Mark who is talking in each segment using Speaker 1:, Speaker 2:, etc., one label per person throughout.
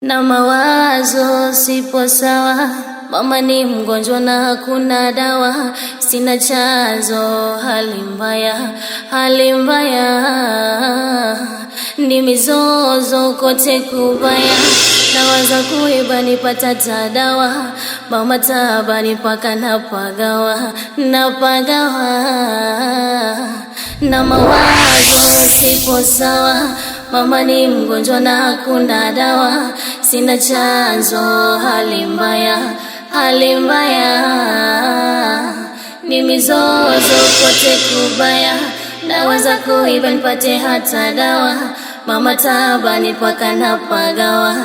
Speaker 1: Na mawazo sipo sawa, mama ni mgonjwa na hakuna dawa, sina chanzo, hali mbaya, ni mizozo kote kubaya, nawaza kuiba nipata dawa, mama tabani paka napagawa, na mawazo sipo sawa, mama ni mgonjwa na hakuna dawa, sina chanzo, hali mbaya, ni mizozo kote kubaya, nawaza kuiba nipate hata dawa, mama tabani paka napagawa.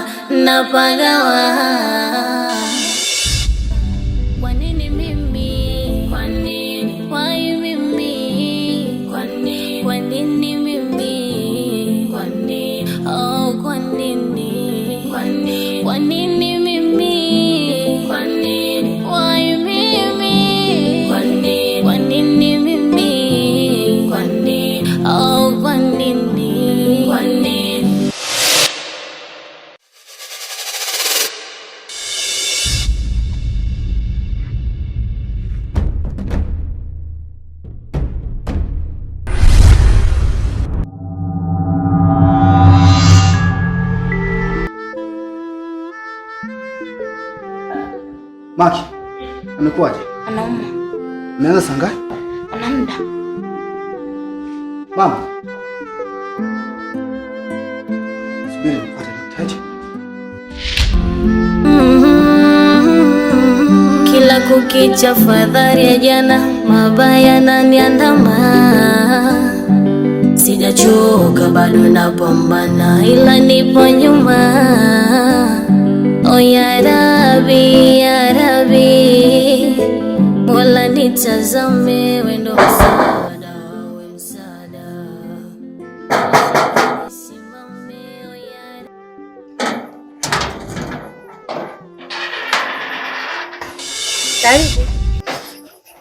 Speaker 1: Kwa nini mimi? Kwa nini? Why mimi? Kwa nini? Kwa nini mimi? Kwa nini? Oh, kwa nini? Kwa nini? Kwa nini mimi? Kwa nini? Why mimi? Kwa nini? Kwa nini mimi? Kwa nini? Oh, kwa nini? Kwa nini?
Speaker 2: Maki, amekuaje?
Speaker 1: Anauma.
Speaker 2: Umeanza saa ngapi?
Speaker 1: Ana muda.
Speaker 2: Mama. Subiri nipate daktari.
Speaker 1: Kila kukicha fadhari ya jana, mabaya naniandama, sijachoka bado napambana, ila nipo nyuma. Oh ya Rabbi, ya Rabbi, Mola nitazame, wewe ndo msaada, wewe msaada, nisimame. Oh ya
Speaker 3: Karibu.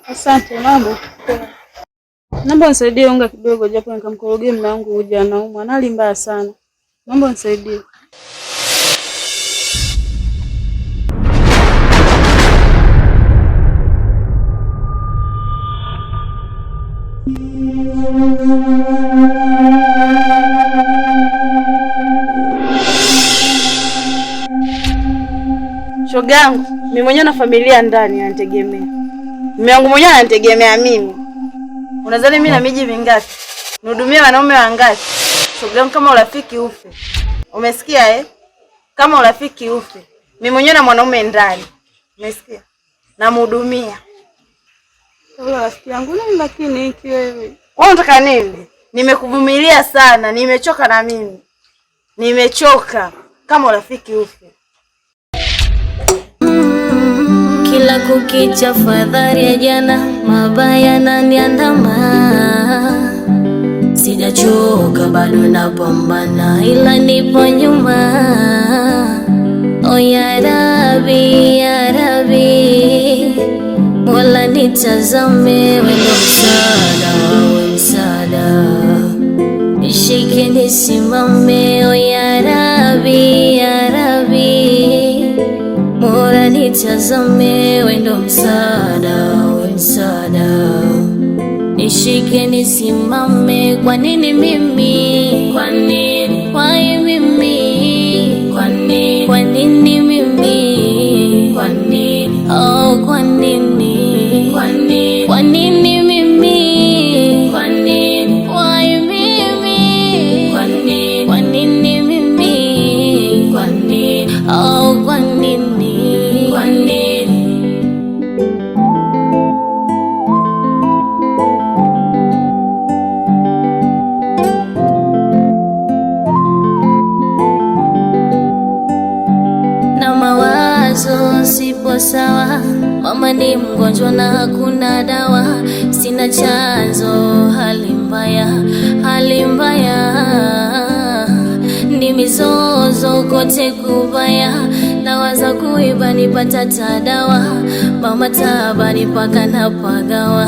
Speaker 3: Asante. Mambo? Naomba unisaidie unga kidogo japo nikamkorogea mume wangu uje anaumwa. Ana hali mbaya sana. Naomba unisaidie. Shoga yangu, mimi mwenyewe na familia ndani ananitegemea. Mume wangu mwenyewe ananitegemea mimi. Unadhani mimi na miji mingapi? Nihudumie wanaume wangapi? Shoga yangu, kama urafiki ufe. Umesikia eh? Kama urafiki ufe. Mimi mwenyewe na mwanaume ndani. Umesikia? Namhudumia. Wewe rafiki yangu nani lakini hiki wewe? Wewe unataka nini? Nimekuvumilia sana, nimechoka na mimi. Nimechoka. Kama urafiki ufe.
Speaker 1: Kila kukicha fadhari ya jana, mabaya naniandama, sijachoka bado napambana, ila nipo nyuma. Oh ya Rabbi, ya Rabbi, Mola nitazame, wewe ndo msaada, nishike nisimame. Oh ya Rabbi, ya Rabbi, Mola nitazame, wewe ndo msaada, nishike nisimame. Kwa nini mimi? Kwa nini? Why mimi? Kwa nini? Kwa nini mimi? Kwa nini? Oh, kwa nini? Kwa nini? Kwa nini mimi? Kwa nini? Why mimi? Kwa nini? Kwa nini mimi? Kwa nini? Oh, kwa nini? Kwa nini? Na mawazo sipo sawa, mama ni mgonjwa na hakuna dawa, sina chanzo, hali mbaya, ni mizozo kote kubaya, nawaza kuiba nipata dawa, mama tabani paka napagawa,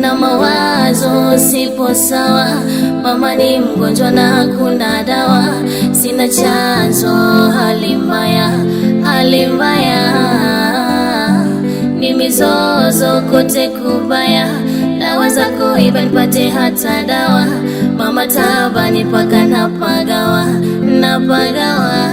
Speaker 1: na mawazo sipo sawa, mama ni mgonjwa na hakuna dawa, sina chanzo, hali mbaya, hali mbaya, ni mizozo kote kubaya, dawa za kuiba nipate hata dawa, mama tabani paka napagawa, napagawa.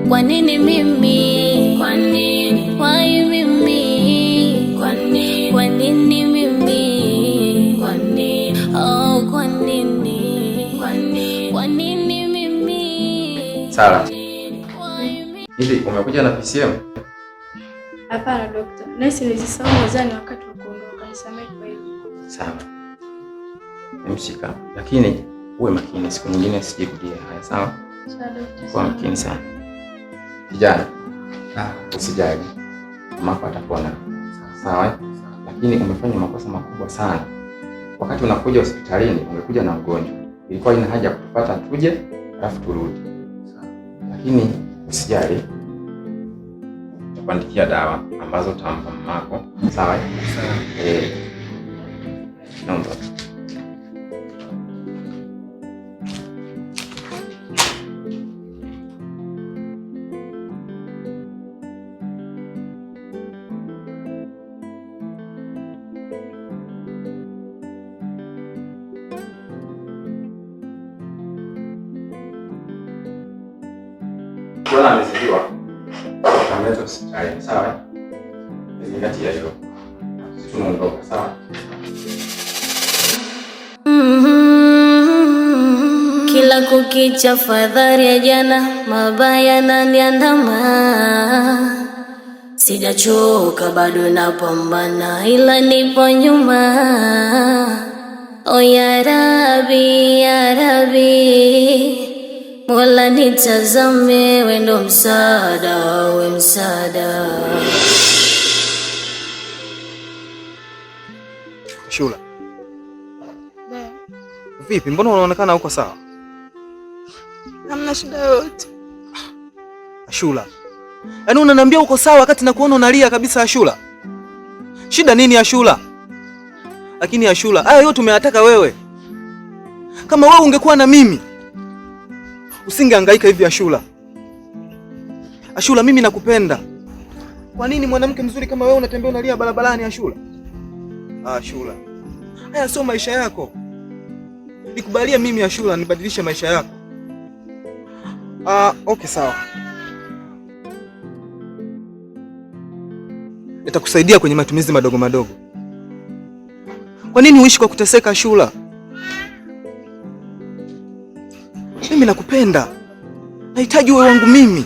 Speaker 1: Kwa nini mimi? Kwa nini? Why mimi? Kwa nini? Kwa nini mimi? Kwa nini? Oh, kwa nini? Kwa nini? Kwa nini mimi?
Speaker 4: Sala. Hivi umekuja na PCM?
Speaker 5: Hapana dokta. Nesi nilisahau mezani wakati wa kuondoka. Nisamehe kwa hilo.
Speaker 4: Sawa. Nimshika. Lakini uwe makini, siku nyingine sijikutie haya, sawa?
Speaker 5: Sawa dokta.
Speaker 4: Kwa makini sana. Kijana. Usijali. Mama atapona. Sawa? Lakini umefanya makosa makubwa sana. Wakati unakuja hospitalini, umekuja na mgonjwa. Ilikuwa ina haja kutupata tuje, alafu turudi. Lakini usijali. Tutakuandikia dawa ambazo utampa mamako. Sawa? Sawa. Naomba. Kuna amezidiwa. Tutamleta hospitali, sawa? Zingatia hilo. Sisi tunaondoka, sawa?
Speaker 1: Kila kukicha fadhari ya jana, mabaya naniandama. Sijachoka bado napambana, ila nipo nyuma. O ya Rabbi, ya Rabbi, Mola nitazame, wewe ndo msaada, wewe msaada.
Speaker 2: Ashura. Vipi, mbona unaonekana uko sawa?
Speaker 5: Hamna shida yoyote.
Speaker 2: Ashura. Yaani unaniambia uko sawa wakati nakuona unalia kabisa Ashura? Shida nini Ashura? Lakini Ashura, haya yote umeyataka wewe. Kama wewe ungekuwa na mimi, usingehangaika hivi Ashura. Ashura, mimi nakupenda. Kwa nini mwanamke mzuri kama wewe unatembea unalia barabarani Ashura? Ashura. Haya sio maisha yako. Nikubalia mimi Ashura nibadilishe maisha yako. Okay sawa. Nitakusaidia kwenye matumizi madogo madogo. Kwa nini uishi kwa kuteseka Ashura? Mimi nakupenda. Nahitaji wewe wangu mimi.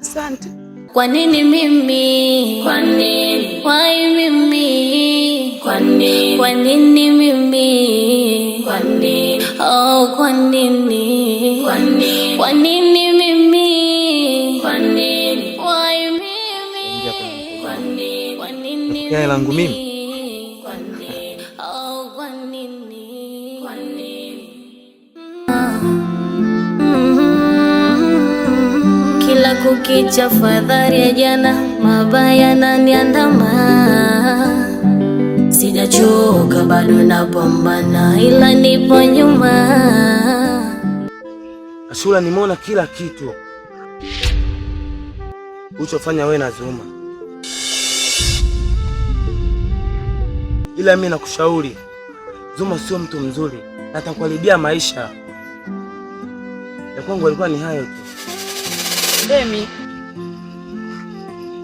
Speaker 5: Asante.
Speaker 1: Kwa nini mimi? Kwa nini? Why mimi? Kwa nini? Kwa nini mimi? Kwa nini? Oh, kwa nini? Kwa nini? Kwa nini mimi? Kwa nini? Why mimi? Kwa nini? Kwa nini?
Speaker 2: Kwa langu mimi.
Speaker 1: Kwa nini? Oh, kwa nini? Kwa nini? Kila kukicha fadhari ya jana, mabaya naniandama. Sijachoka bado napambana, ila nipo nyuma.
Speaker 6: Ashura, nimeona kila kitu ulichofanya wewe na Zuma, ila mimi nakushauri, Zuma sio mtu mzuri na atakuharibia maisha. Ya kwangu alikuwa ni hayo tu.
Speaker 3: Demi,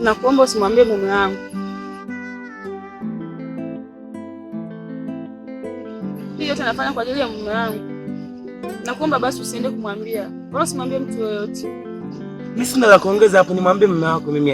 Speaker 3: nakuomba usimwambie mume wangu. Hii yote nafanya kwa ajili ya mume wangu. Nakuomba basi usiende kumwambia. Wala usimwambie mtu yoyote.
Speaker 6: Mimi sina la kuongeza hapo, nimwambie mume wako mimi